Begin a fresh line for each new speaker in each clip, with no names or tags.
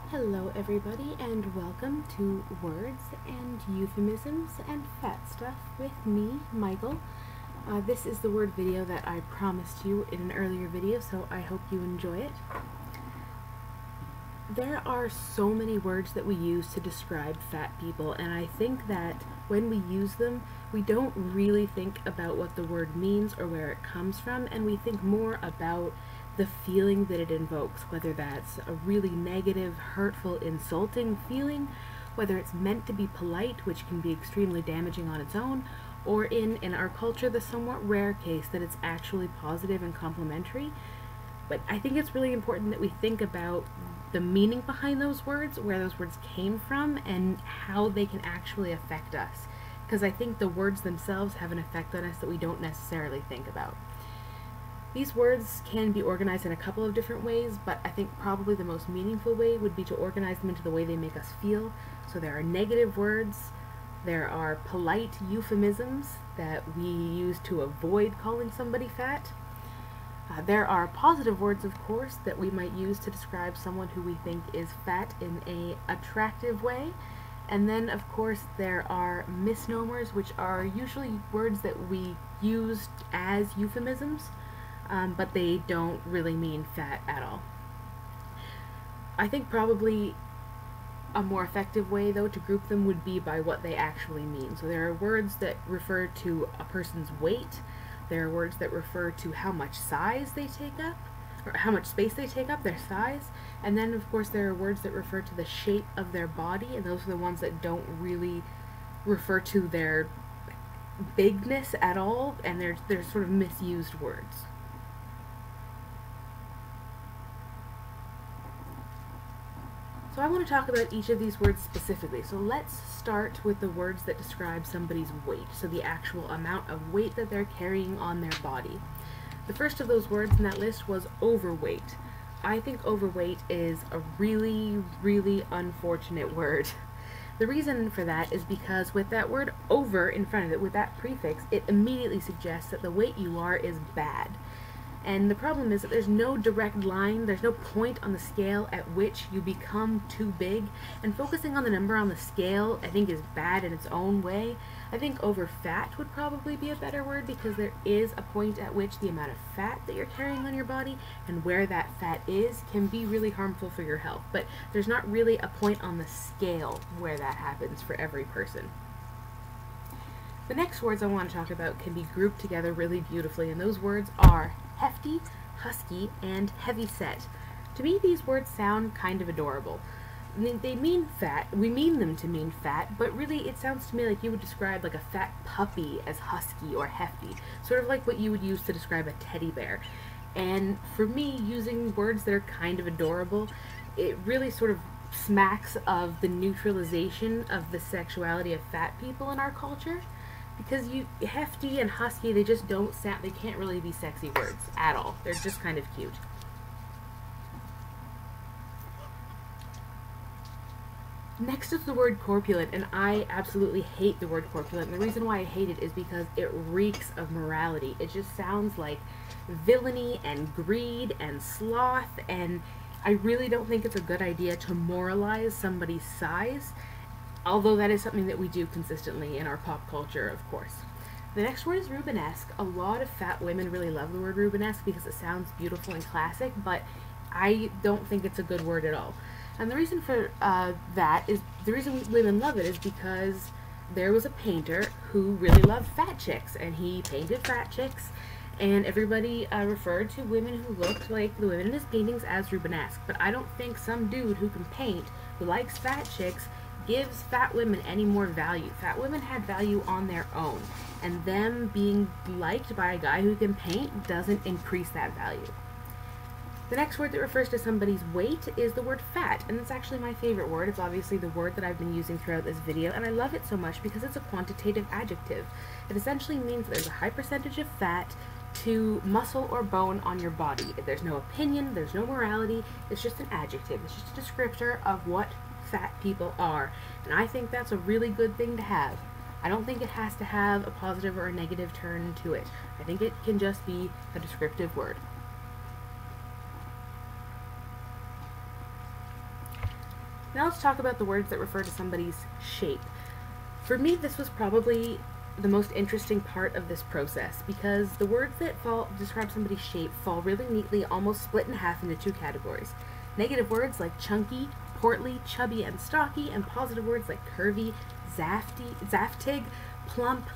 Hello everybody and welcome to Words and Euphemisms and Fat Stuff with me, Michael. This is the word video that I promised you in an earlier video, so I hope you enjoy it. There are so many words that we use to describe fat people, and I think that when we use them, we don't really think about what the word means or where it comes from, and we think more about the feeling that it invokes, whether that's a really negative, hurtful, insulting feeling, whether it's meant to be polite, which can be extremely damaging on its own, or in our culture, the somewhat rare case that it's actually positive and complimentary. But I think it's really important that we think about the meaning behind those words, where those words came from, and how they can actually affect us. Because I think the words themselves have an effect on us that we don't necessarily think about. These words can be organized in a couple of different ways, but I think probably the most meaningful way would be to organize them into the way they make us feel. So there are negative words, there are polite euphemisms that we use to avoid calling somebody fat. There are positive words, of course, that we might use to describe someone who we think is fat in an attractive way. And then, of course, there are misnomers, which are usually words that we use as euphemisms. But they don't really mean fat at all. I think probably a more effective way, though, to group them would be by what they actually mean. So there are words that refer to a person's weight, there are words that refer to how much size they take up, or how much space they take up, their size, and then, of course, there are words that refer to the shape of their body, and those are the ones that don't really refer to their bigness at all, and they're sort of misused words. So I want to talk about each of these words specifically. So let's start with the words that describe somebody's weight, so the actual amount of weight that they're carrying on their body. The first of those words in that list was overweight. I think overweight is a really, really unfortunate word. The reason for that is because with that word over in front of it, with that prefix, it immediately suggests that the weight you are is bad. And the problem is that there's no direct line, there's no point on the scale at which you become too big, and focusing on the number on the scale I think is bad in its own way. I think over fat would probably be a better word, because there is a point at which the amount of fat that you're carrying on your body and where that fat is can be really harmful for your health, but there's not really a point on the scale where that happens for every person. The next words I want to talk about can be grouped together really beautifully, and those words are hefty, husky, and heavy-set. To me, these words sound kind of adorable. They mean fat, we mean them to mean fat, but really it sounds to me like you would describe like a fat puppy as husky or hefty, sort of like what you would use to describe a teddy bear. And for me, using words that are kind of adorable, it really sort of smacks of the neutralization of the sexuality of fat people in our culture. Because hefty and husky, they just don't sound, they can't really be sexy words at all. They're just kind of cute. Next is the word corpulent, and I absolutely hate the word corpulent. And the reason why I hate it is because it reeks of morality. It just sounds like villainy and greed and sloth, and I really don't think it's a good idea to moralize somebody's size. Although that is something that we do consistently in our pop culture, of course. The next word is Rubenesque. A lot of fat women really love the word Rubenesque because it sounds beautiful and classic, but I don't think it's a good word at all. And the reason for the reason women love it is because there was a painter who really loved fat chicks, and he painted fat chicks, and everybody referred to women who looked like the women in his paintings as Rubenesque. But I don't think some dude who can paint, who likes fat chicks, gives fat women any more value. Fat women had value on their own, and them being liked by a guy who can paint doesn't increase that value. The next word that refers to somebody's weight is the word fat, and it's actually my favorite word. It's obviously the word that I've been using throughout this video, and I love it so much because it's a quantitative adjective. It essentially means that there's a high percentage of fat to muscle or bone on your body. There's no opinion, there's no morality, it's just an adjective. It's just a descriptor of what fat people are, and I think that's a really good thing to have. I don't think it has to have a positive or a negative turn to it. I think it can just be a descriptive word. Now let's talk about the words that refer to somebody's shape. For me, this was probably the most interesting part of this process, because the words that describe somebody's shape fall really neatly, almost split in half into two categories. Negative words like chunky, portly, chubby, and stocky, and positive words like curvy, zaftig, plump,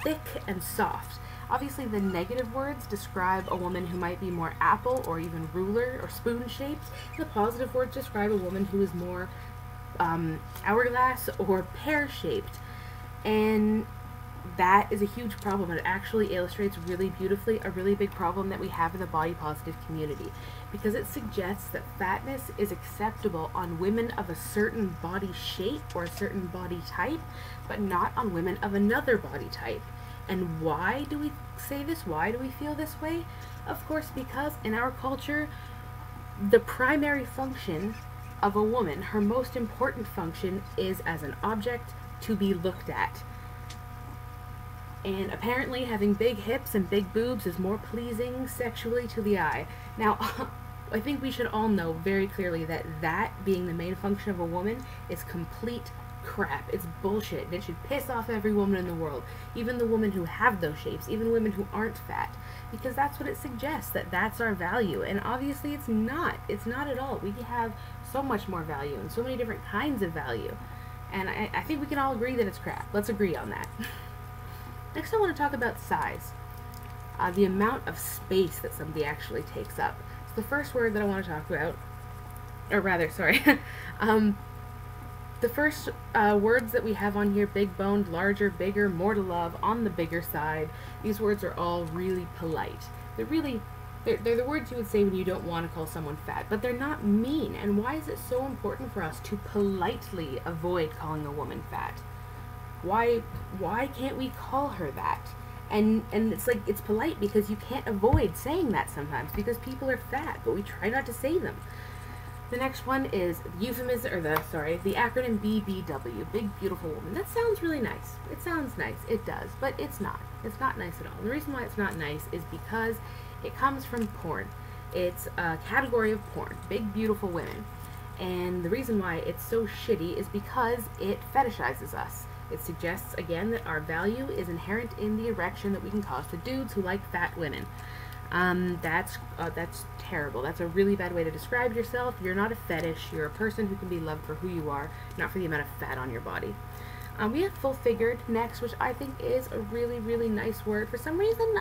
thick, and soft. Obviously, the negative words describe a woman who might be more apple or even ruler or spoon shaped. The positive words describe a woman who is more hourglass or pear shaped. And that is a huge problem. It actually illustrates really beautifully a really big problem that we have in the body positive community, because it suggests that fatness is acceptable on women of a certain body shape or a certain body type, but not on women of another body type. And why do we say this? Why do we feel this way? Of course, because in our culture, the primary function of a woman, her most important function, is as an object to be looked at. And apparently having big hips and big boobs is more pleasing sexually to the eye. Now, I think we should all know very clearly that that being the main function of a woman is complete crap. It's bullshit. And it should piss off every woman in the world, even the women who have those shapes, even women who aren't fat, because that's what it suggests, that that's our value. And obviously it's not. It's not at all. We have so much more value and so many different kinds of value. And I think we can all agree that it's crap. Let's agree on that. Next, I want to talk about size, the amount of space that somebody actually takes up. So the first word that I want to talk about, or rather, sorry, the first words that we have on here: big boned, larger, bigger, more to love, on the bigger side. These words are all really polite. They're the words you would say when you don't want to call someone fat, but they're not mean. And why is it so important for us to politely avoid calling a woman fat? Why can't we call her that? And it's like, it's polite because you can't avoid saying that sometimes, because people are fat, but we try not to say them. The next one is euphemism, or the acronym BBW, big beautiful woman. That sounds really nice. It sounds nice. It does, but it's not. It's not nice at all. And the reason why it's not nice is because it comes from porn. It's a category of porn, big beautiful women. And the reason why it's so shitty is because it fetishizes us. It suggests, again, that our value is inherent in the erection that we can cause to dudes who like fat women. That's terrible. That's a really bad way to describe yourself. You're not a fetish. You're a person who can be loved for who you are, not for the amount of fat on your body. We have full-figured next, which I think is a really, really nice word. For some reason,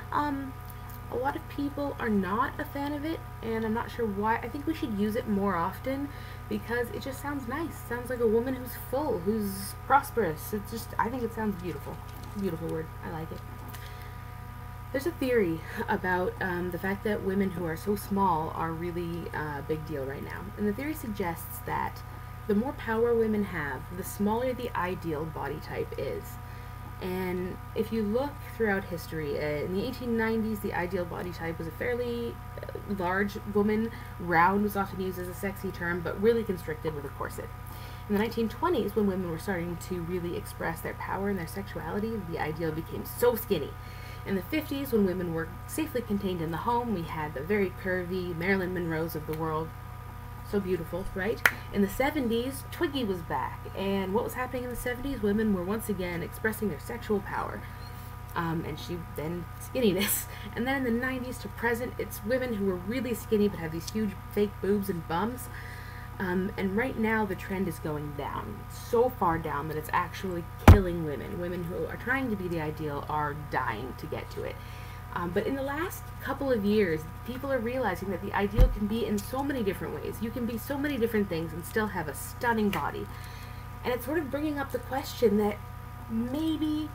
a lot of people are not a fan of it, and I'm not sure why. I think we should use it more often because it just sounds nice. It sounds like a woman who's full, who's prosperous. It's just, I think it sounds beautiful. Beautiful word. I like it. There's a theory about the fact that women who are so small are really a big deal right now. And the theory suggests that the more power women have, the smaller the ideal body type is. And if you look throughout history, in the 1890s, the ideal body type was a fairly large woman. Round was often used as a sexy term, but really constricted with a corset. In the 1920s, when women were starting to really express their power and their sexuality, the ideal became so skinny. In the 50s, when women were safely contained in the home, we had the very curvy Marilyn Monroes of the world. So beautiful, right? In the 70s, Twiggy was back, and what was happening in the 70s? Women were once again expressing their sexual power, and then skinniness. And then in the 90s to present, it's women who were really skinny but have these huge fake boobs and bums. And right now the trend is going down, so far down that it's actually killing women. Women who are trying to be the ideal are dying to get to it. But in the last couple of years, people are realizing that the ideal can be in so many different ways. You can be so many different things and still have a stunning body. And it's sort of bringing up the question that maybe,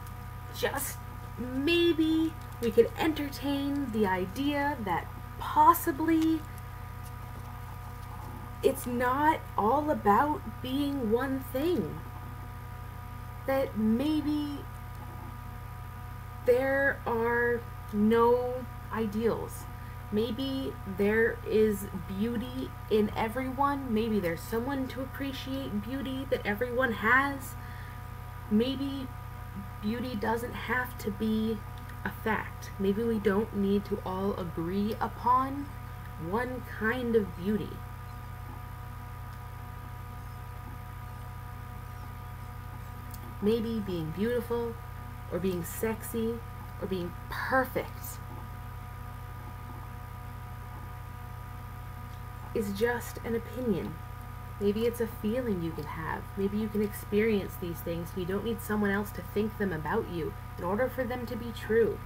just maybe, we could entertain the idea that possibly it's not all about being one thing. That maybe there are no ideals. Maybe there is beauty in everyone. Maybe there's someone to appreciate beauty that everyone has. Maybe beauty doesn't have to be a fact. Maybe we don't need to all agree upon one kind of beauty. Maybe being beautiful, or being sexy, or being perfect is just an opinion. Maybe it's a feeling you can have. Maybe you can experience these things. You don't need someone else to think them about you in order for them to be true.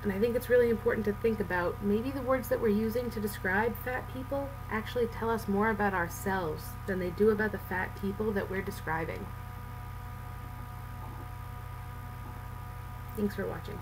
And I think it's really important to think about maybe the words that we're using to describe fat people actually tell us more about ourselves than they do about the fat people that we're describing. Thanks for watching.